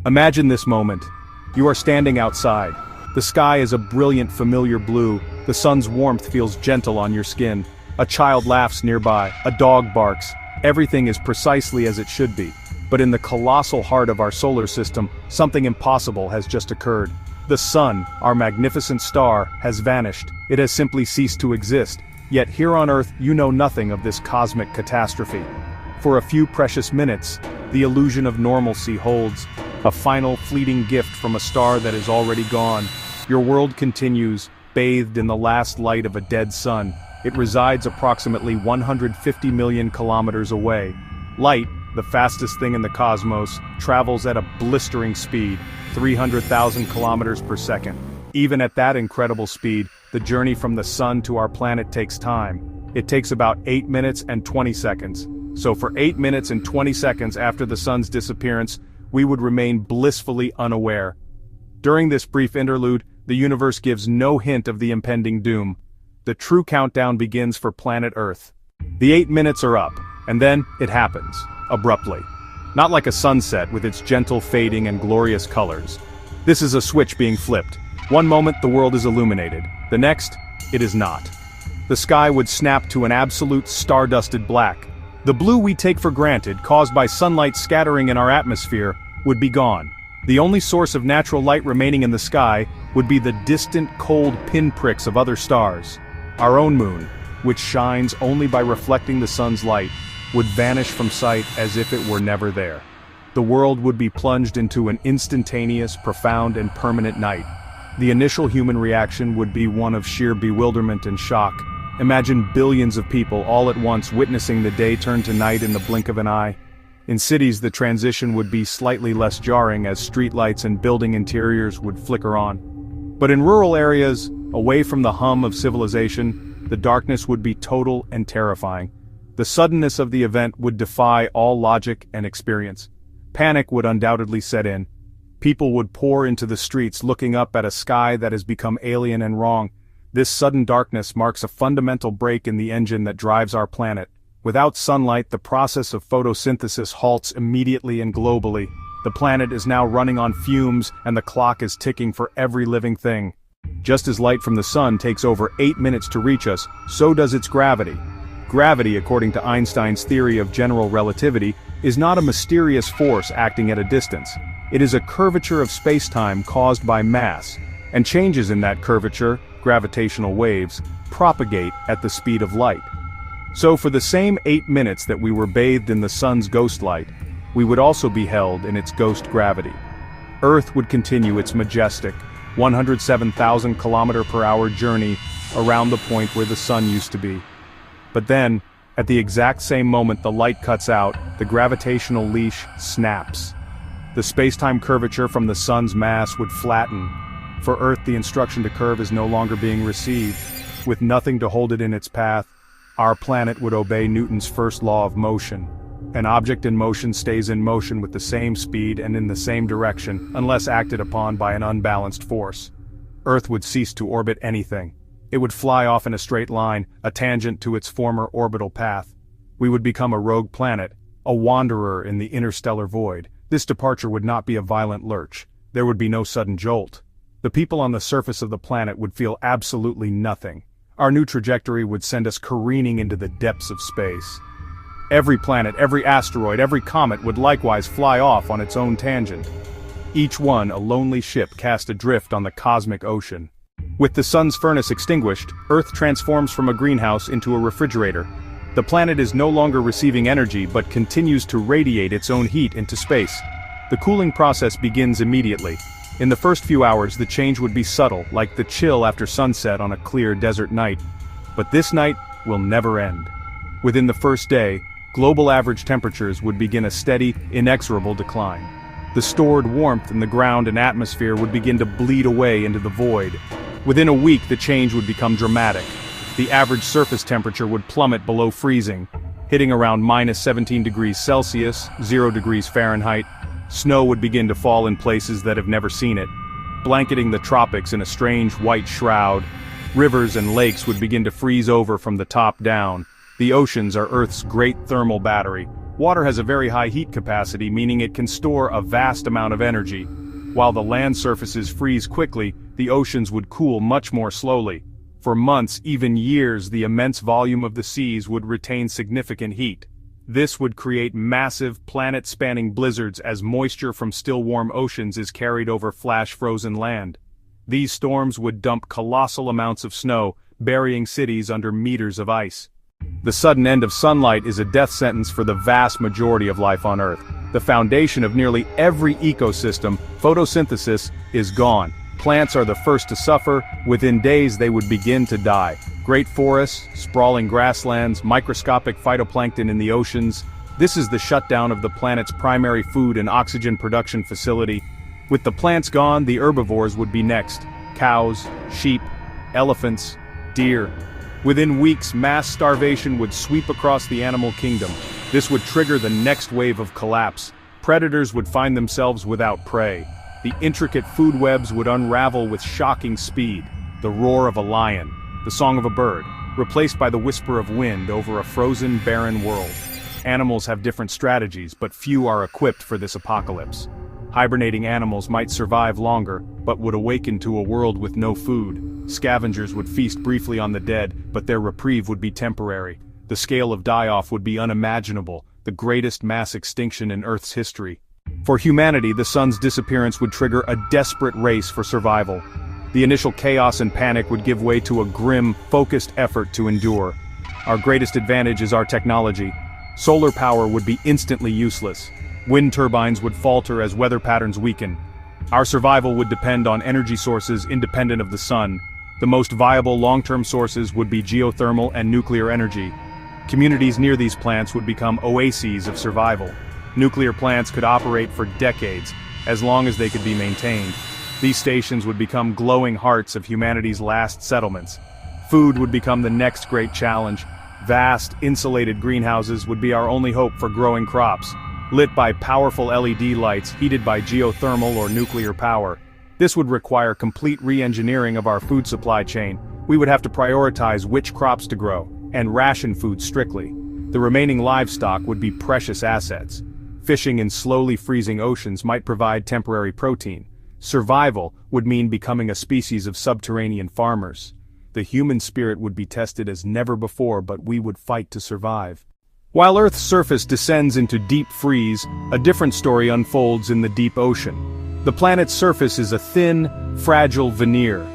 Imagine this moment. You are standing outside. The sky is a brilliant, familiar blue. The sun's warmth feels gentle on your skin. A child laughs nearby. A dog barks. Everything is precisely as it should be. But in the colossal heart of our solar system, something impossible has just occurred. The sun, our magnificent star, has vanished. It has simply ceased to exist. Yet here on Earth, you know nothing of this cosmic catastrophe. For a few precious minutes, the illusion of normalcy holds, a final fleeting gift from a star that is already gone. Your world continues, bathed in the last light of a dead sun. It resides approximately 150 million kilometers away. Light, the fastest thing in the cosmos, travels at a blistering speed, 300,000 kilometers per second. Even at that incredible speed, the journey from the sun to our planet takes time. It takes about 8 minutes and 20 seconds. So for 8 minutes and 20 seconds after the sun's disappearance, we would remain blissfully unaware. During this brief interlude, the universe gives no hint of the impending doom. The true countdown begins for planet Earth. The 8 minutes are up, and then it happens, abruptly. Not like a sunset with its gentle fading and glorious colors. This is a switch being flipped. One moment the world is illuminated, the next, it is not. The sky would snap to an absolute star-dusted black. The blue we take for granted, caused by sunlight scattering in our atmosphere, would be gone. The only source of natural light remaining in the sky would be the distant, cold pinpricks of other stars. Our own moon, which shines only by reflecting the sun's light, would vanish from sight as if it were never there. The world would be plunged into an instantaneous, profound, and permanent night. The initial human reaction would be one of sheer bewilderment and shock. Imagine billions of people all at once witnessing the day turn to night in the blink of an eye. In cities, the transition would be slightly less jarring as streetlights and building interiors would flicker on. But in rural areas, away from the hum of civilization, the darkness would be total and terrifying. The suddenness of the event would defy all logic and experience. Panic would undoubtedly set in. People would pour into the streets looking up at a sky that has become alien and wrong. This sudden darkness marks a fundamental break in the engine that drives our planet. Without sunlight, the process of photosynthesis halts immediately and globally. The planet is now running on fumes, and the clock is ticking for every living thing. Just as light from the sun takes over 8 minutes to reach us, so does its gravity. Gravity, according to Einstein's theory of general relativity, is not a mysterious force acting at a distance. It is a curvature of space-time caused by mass, and changes in that curvature, gravitational waves, propagate at the speed of light. So for the same 8 minutes that we were bathed in the sun's ghost light, we would also be held in its ghost gravity. Earth would continue its majestic, 107,000 km/h journey around the point where the sun used to be. But then, at the exact same moment the light cuts out, the gravitational leash snaps. The space-time curvature from the sun's mass would flatten. For Earth, the instruction to curve is no longer being received. With nothing to hold it in its path, our planet would obey Newton's first law of motion. An object in motion stays in motion with the same speed and in the same direction, unless acted upon by an unbalanced force. Earth would cease to orbit anything. It would fly off in a straight line, a tangent to its former orbital path. We would become a rogue planet, a wanderer in the interstellar void. This departure would not be a violent lurch. There would be no sudden jolt. The people on the surface of the planet would feel absolutely nothing. Our new trajectory would send us careening into the depths of space. Every planet, every asteroid, every comet would likewise fly off on its own tangent. Each one a lonely ship cast adrift on the cosmic ocean. With the sun's furnace extinguished, Earth transforms from a greenhouse into a refrigerator. The planet is no longer receiving energy but continues to radiate its own heat into space. The cooling process begins immediately. In the first few hours, the change would be subtle, like the chill after sunset on a clear desert night. But this night will never end. Within the first day, global average temperatures would begin a steady, inexorable decline. The stored warmth in the ground and atmosphere would begin to bleed away into the void. Within a week, the change would become dramatic. The average surface temperature would plummet below freezing, hitting around -17 degrees Celsius, 0 degrees Fahrenheit. Snow would begin to fall in places that have never seen it, blanketing the tropics in a strange white shroud. Rivers and lakes would begin to freeze over from the top down. The oceans are Earth's great thermal battery. Water has a very high heat capacity, meaning it can store a vast amount of energy. While the land surfaces freeze quickly, the oceans would cool much more slowly. For months, even years, the immense volume of the seas would retain significant heat. This would create massive, planet-spanning blizzards as moisture from still warm oceans is carried over flash-frozen land. These storms would dump colossal amounts of snow, burying cities under meters of ice. The sudden end of sunlight is a death sentence for the vast majority of life on Earth. The foundation of nearly every ecosystem, photosynthesis, is gone. Plants are the first to suffer. Within days they would begin to die. Great forests, sprawling grasslands, microscopic phytoplankton in the oceans. This is the shutdown of the planet's primary food and oxygen production facility. With the plants gone, the herbivores would be next. Cows, sheep, elephants, deer. Within weeks, mass starvation would sweep across the animal kingdom. This would trigger the next wave of collapse. Predators would find themselves without prey. The intricate food webs would unravel with shocking speed. The roar of a lion, the song of a bird, replaced by the whisper of wind over a frozen, barren world. Animals have different strategies, but few are equipped for this apocalypse. Hibernating animals might survive longer, but would awaken to a world with no food. Scavengers would feast briefly on the dead, but their reprieve would be temporary. The scale of die-off would be unimaginable, the greatest mass extinction in Earth's history. For humanity, the sun's disappearance would trigger a desperate race for survival. The initial chaos and panic would give way to a grim, focused effort to endure. Our greatest advantage is our technology. Solar power would be instantly useless. Wind turbines would falter as weather patterns weaken. Our survival would depend on energy sources independent of the sun. The most viable long-term sources would be geothermal and nuclear energy. Communities near these plants would become oases of survival. Nuclear plants could operate for decades, as long as they could be maintained. These stations would become glowing hearts of humanity's last settlements. Food would become the next great challenge. Vast, insulated greenhouses would be our only hope for growing crops, lit by powerful LED lights heated by geothermal or nuclear power. This would require complete re-engineering of our food supply chain. We would have to prioritize which crops to grow, and ration food strictly. The remaining livestock would be precious assets. Fishing in slowly freezing oceans might provide temporary protein. Survival would mean becoming a species of subterranean farmers. The human spirit would be tested as never before, but we would fight to survive. While Earth's surface descends into deep freeze, a different story unfolds in the deep ocean. The planet's surface is a thin, fragile veneer.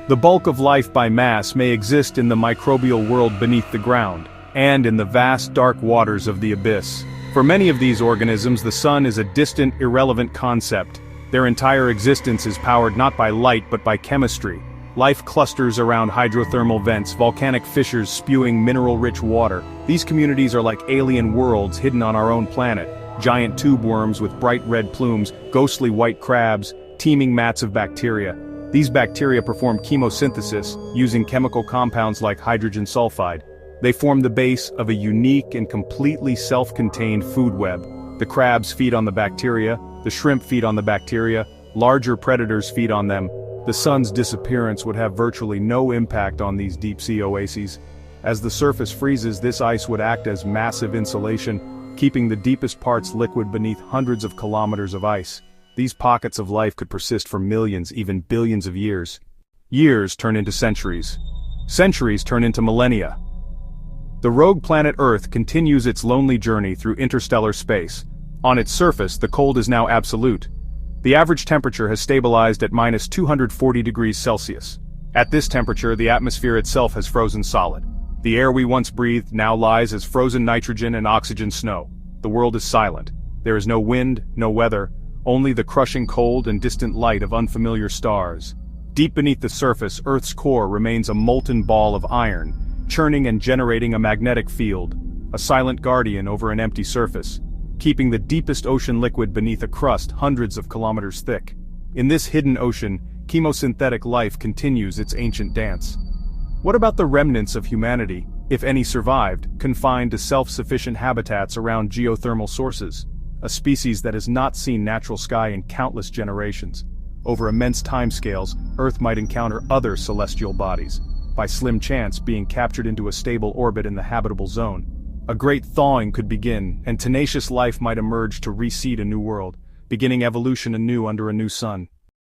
The bulk of life by mass may exist in the microbial world beneath the ground, and in the vast dark waters of the abyss. For many of these organisms, the sun is a distant, irrelevant concept. Their entire existence is powered not by light but by chemistry. Life clusters around hydrothermal vents, volcanic fissures spewing mineral-rich water. These communities are like alien worlds hidden on our own planet. Giant tube worms with bright red plumes, ghostly white crabs, teeming mats of bacteria. These bacteria perform chemosynthesis, using chemical compounds like hydrogen sulfide. They form the base of a unique and completely self-contained food web. The crabs feed on the bacteria, the shrimp feed on the bacteria, larger predators feed on them. The sun's disappearance would have virtually no impact on these deep-sea oases. As the surface freezes, this ice would act as massive insulation, keeping the deepest parts liquid beneath hundreds of kilometers of ice. These pockets of life could persist for millions, even billions of years. Years turn into centuries. Centuries turn into millennia. The rogue planet Earth continues its lonely journey through interstellar space. On its surface, the cold is now absolute. The average temperature has stabilized at minus 240 degrees Celsius. At this temperature, the atmosphere itself has frozen solid. The air we once breathed now lies as frozen nitrogen and oxygen snow. The world is silent. There is no wind, no weather, only the crushing cold and distant light of unfamiliar stars. Deep beneath the surface, Earth's core remains a molten ball of iron, churning and generating a magnetic field, a silent guardian over an empty surface, keeping the deepest ocean liquid beneath a crust hundreds of kilometers thick. In this hidden ocean, chemosynthetic life continues its ancient dance. What about the remnants of humanity, if any survived, confined to self-sufficient habitats around geothermal sources? A species that has not seen natural sky in countless generations. Over immense timescales, Earth might encounter other celestial bodies, by slim chance being captured into a stable orbit in the habitable zone. A great thawing could begin, and tenacious life might emerge to reseed a new world, beginning evolution anew under a new sun.